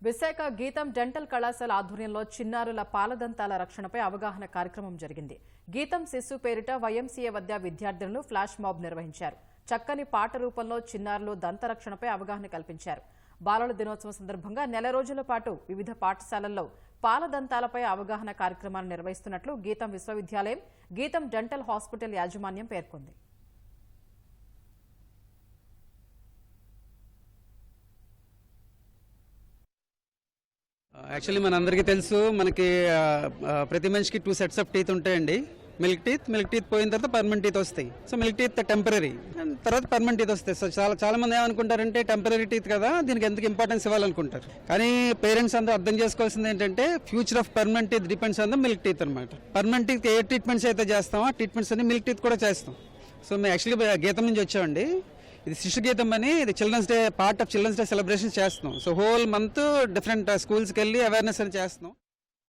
విశాఖ గీతం డెంటల్ కళాశాల ఆధ్వర్యంలో చిన్నారుల పాలదంతాల రక్షణపై అవగాహన కార్యక్రమం జరిగింది. గీతం శిశు పేరిట వైఎంసీఏ వద్ద విద్యార్థులను ఫ్లాష్ మాబ్ నిర్వహించారు. చక్కని పాట రూపంలో చిన్నారులు దంతరక్షణపై అవగాహన కల్పించారు. బాలల దినోత్సవం సందర్భంగా నెల రోజుల పాటు వివిధ పాఠశాలల్లో పాలదంతాలపై అవగాహన కార్యక్రమాలు నిర్వహిస్తున్నట్లు గీతం విశ్వవిద్యాలయం, గీతం డెంటల్ హాస్పిటల్ యాజమాన్యం పేర్కొంది. యాక్చువల్లీ మనందరికీ తెలుసు, మనకి ప్రతి మనిషికి 2 సెట్స్ ఆఫ్ టీత్ ఉంటాయండి. మిల్క్ టీత్ పోయిన తర్వాత పర్మనెంట్ టీత్ వస్తాయి. సో మిల్క్ టీత్ టెంపరీ, తర్వాత పర్మనెంట్ టీత్ వస్తాయి. సో చాలా మంది ఏమనుకుంటారంటే టెంపరీ టీత్ కదా, దీనికి ఎందుకు ఇంపార్టెన్స్ ఇవ్వాలనుకుంటారు. కానీ పేరెంట్స్ అందరూ అర్థం చేసుకోవాల్సింది ఏంటంటే future of permanent teeth depends on the milk teeth అనమాట. పర్మనెంట్ టీత్ ఏ ట్రీట్మెంట్స్ అయితే చేస్తామో ఆ ట్రీట్మెంట్స్ అన్ని మిల్క్ టీత్ కూడా చేస్తాం. సో మేము యాక్చువల్లీ గీతం నుంచి వచ్చామండి. ఇది శిశు గీతం అని, ఇది children's day, part of children's day celebration చేస్తున్నాం. సో హోల్ మంత్ డిఫరెంట్ స్కూల్స్కి వెళ్ళి అవేర్నెస్ అని చేస్తున్నాం.